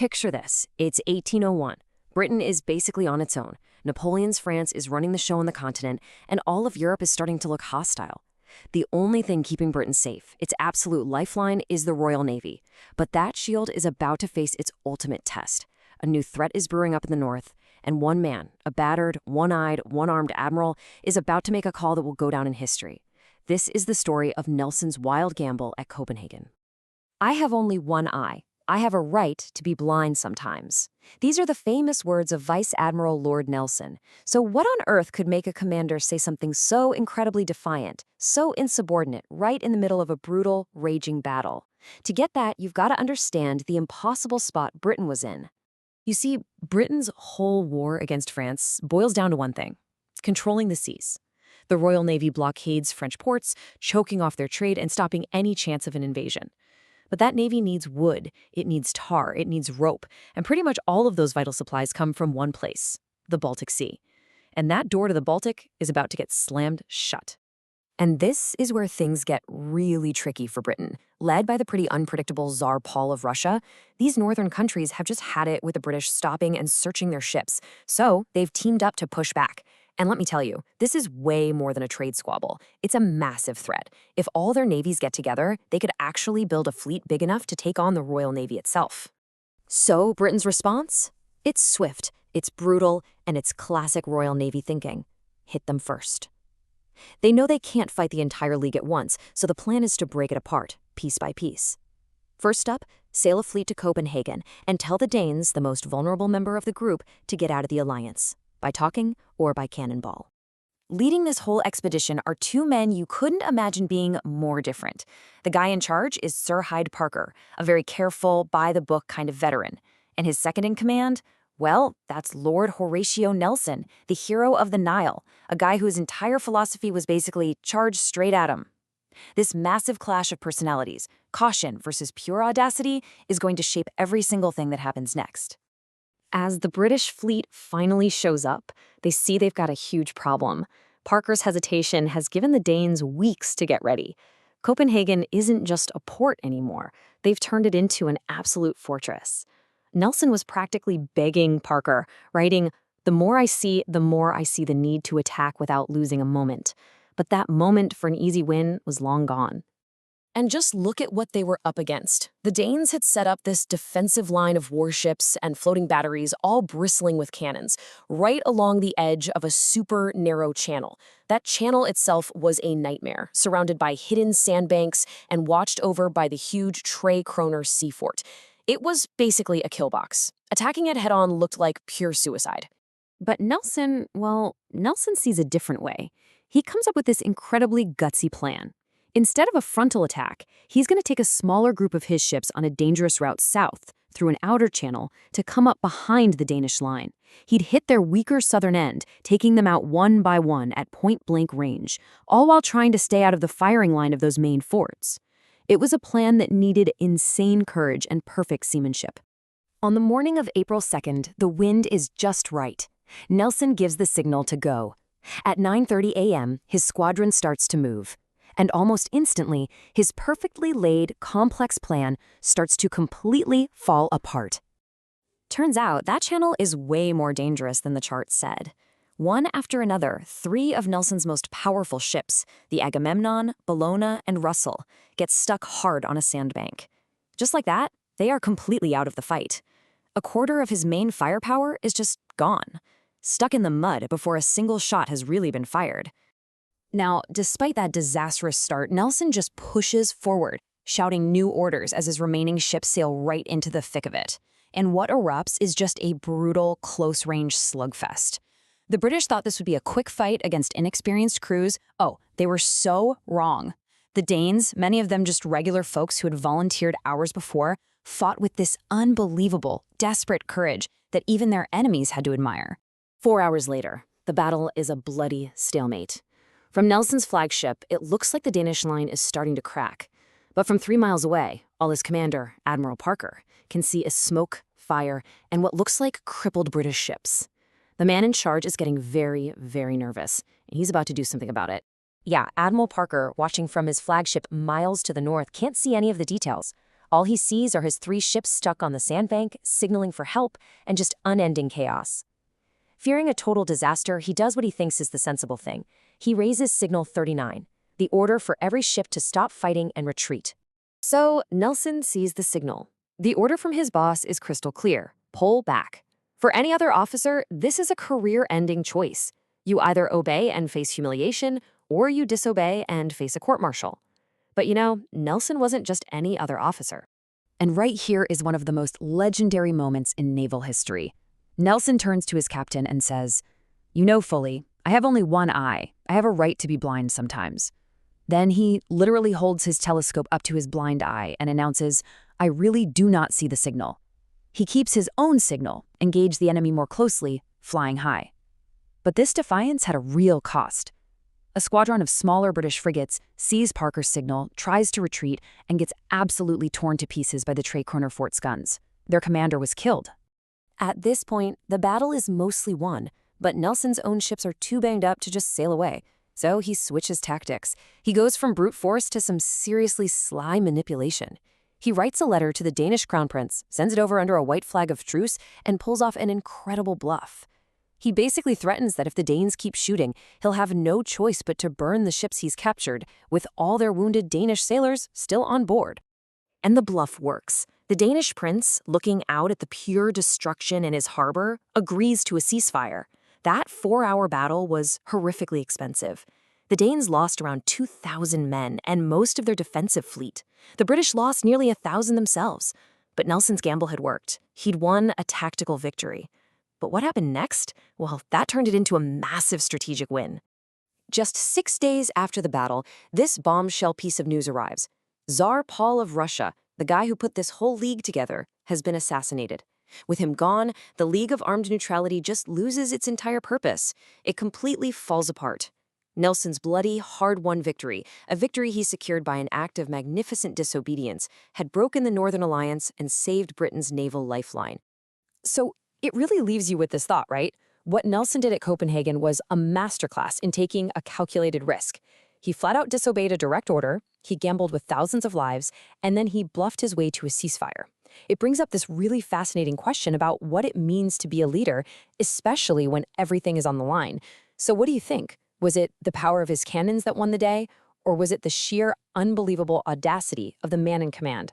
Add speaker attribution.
Speaker 1: Picture this. It's 1801. Britain is basically on its own. Napoleon's France is running the show on the continent, and all of Europe is starting to look hostile. The only thing keeping Britain safe, its absolute lifeline, is the Royal Navy. But that shield is about to face its ultimate test. A new threat is brewing up in the north, and one man, a battered, one-eyed, one-armed admiral, is about to make a call that will go down in history. This is the story of Nelson's wild gamble at Copenhagen. I have only one eye. I have a right to be blind sometimes. These are the famous words of Vice Admiral Lord Nelson. So what on earth could make a commander say something so incredibly defiant, so insubordinate, right in the middle of a brutal, raging battle? To get that, you've got to understand the impossible spot Britain was in. You see, Britain's whole war against France boils down to one thing: controlling the seas. The Royal Navy blockades French ports, choking off their trade and stopping any chance of an invasion. But that navy needs wood, it needs tar, it needs rope, and pretty much all of those vital supplies come from one place: the Baltic Sea. And that door to the Baltic is about to get slammed shut. And this is where things get really tricky for Britain. Led by the pretty unpredictable Tsar Paul of Russia, these northern countries have just had it with the British stopping and searching their ships, so they've teamed up to push back. And let me tell you, this is way more than a trade squabble. It's a massive threat. If all their navies get together, they could actually build a fleet big enough to take on the Royal Navy itself. So, Britain's response? It's swift, it's brutal, and it's classic Royal Navy thinking. Hit them first. They know they can't fight the entire League at once, so the plan is to break it apart, piece by piece. First up, sail a fleet to Copenhagen and tell the Danes, the most vulnerable member of the group, to get out of the alliance. By talking or by cannonball. Leading this whole expedition are two men you couldn't imagine being more different. The guy in charge is Sir Hyde Parker, a very careful, by-the-book kind of veteran. And his second in command? Well, that's Lord Horatio Nelson, the hero of the Nile, a guy whose entire philosophy was basically charge straight at him. This massive clash of personalities, caution versus pure audacity, is going to shape every single thing that happens next. As the British fleet finally shows up, they see they've got a huge problem. Parker's hesitation has given the Danes weeks to get ready. Copenhagen isn't just a port anymore. They've turned it into an absolute fortress. Nelson was practically begging Parker, writing, "The more I see the need to attack without losing a moment." But that moment for an easy win was long gone. And just look at what they were up against. The Danes had set up this defensive line of warships and floating batteries, all bristling with cannons, right along the edge of a super narrow channel. That channel itself was a nightmare, surrounded by hidden sandbanks and watched over by the huge Tre Kroner sea fort. It was basically a kill box. Attacking it head-on looked like pure suicide. But Nelson sees a different way. He comes up with this incredibly gutsy plan. Instead of a frontal attack, he's going to take a smaller group of his ships on a dangerous route south, through an outer channel, to come up behind the Danish line. He'd hit their weaker southern end, taking them out one by one at point-blank range, all while trying to stay out of the firing line of those main forts. It was a plan that needed insane courage and perfect seamanship. On the morning of April 2nd, the wind is just right. Nelson gives the signal to go. At 9:30 a.m., his squadron starts to move. And almost instantly, his perfectly laid, complex plan starts to completely fall apart. Turns out that channel is way more dangerous than the chart said. One after another, 3 of Nelson's most powerful ships, the Agamemnon, Bellona, and Russell, get stuck hard on a sandbank. Just like that, they are completely out of the fight. A quarter of his main firepower is just gone, stuck in the mud before a single shot has really been fired. Now, despite that disastrous start, Nelson just pushes forward, shouting new orders as his remaining ships sail right into the thick of it. And what erupts is just a brutal, close-range slugfest. The British thought this would be a quick fight against inexperienced crews. Oh, they were so wrong. The Danes, many of them just regular folks who had volunteered hours before, fought with this unbelievable, desperate courage that even their enemies had to admire. 4 hours later, the battle is a bloody stalemate. From Nelson's flagship, it looks like the Danish line is starting to crack. But from 3 miles away, all his commander, Admiral Parker, can see is smoke, fire, and what looks like crippled British ships. The man in charge is getting very, very nervous, and he's about to do something about it. Yeah, Admiral Parker, watching from his flagship miles to the north, can't see any of the details. All he sees are his 3 ships stuck on the sandbank, signaling for help, and just unending chaos. Fearing a total disaster, he does what he thinks is the sensible thing. He raises Signal 39, the order for every ship to stop fighting and retreat. So Nelson sees the signal. The order from his boss is crystal clear: pull back. For any other officer, this is a career-ending choice. You either obey and face humiliation, or you disobey and face a court-martial. But Nelson wasn't just any other officer. And right here is one of the most legendary moments in naval history. Nelson turns to his captain and says, "You know fully, I have only one eye. I have a right to be blind sometimes." Then he literally holds his telescope up to his blind eye and announces, "I really do not see the signal." He keeps his own signal, engage the enemy more closely, flying high. But this defiance had a real cost. A squadron of smaller British frigates sees Parker's signal, tries to retreat, and gets absolutely torn to pieces by the Trekroner fort's guns. Their commander was killed. At this point, the battle is mostly won, but Nelson's own ships are too banged up to just sail away. So he switches tactics. He goes from brute force to some seriously sly manipulation. He writes a letter to the Danish crown prince, sends it over under a white flag of truce, and pulls off an incredible bluff. He basically threatens that if the Danes keep shooting, he'll have no choice but to burn the ships he's captured, with all their wounded Danish sailors still on board. And the bluff works. The Danish prince, looking out at the pure destruction in his harbor, agrees to a ceasefire. That 4-hour battle was horrifically expensive. The Danes lost around 2,000 men and most of their defensive fleet. The British lost nearly 1,000 themselves. But Nelson's gamble had worked. He'd won a tactical victory. But what happened next? Well, that turned it into a massive strategic win. Just 6 days after the battle, this bombshell piece of news arrives. Tsar Paul of Russia, the guy who put this whole league together, has been assassinated. With him gone, the League of Armed Neutrality just loses its entire purpose. It completely falls apart. Nelson's bloody, hard-won victory, a victory he secured by an act of magnificent disobedience, had broken the Northern Alliance and saved Britain's naval lifeline. So it really leaves you with this thought, right? What Nelson did at Copenhagen was a masterclass in taking a calculated risk. He flat out disobeyed a direct order, he gambled with thousands of lives, and then he bluffed his way to a ceasefire. It brings up this really fascinating question about what it means to be a leader, especially when everything is on the line. So what do you think? Was it the power of his cannons that won the day, or was it the sheer unbelievable audacity of the man in command?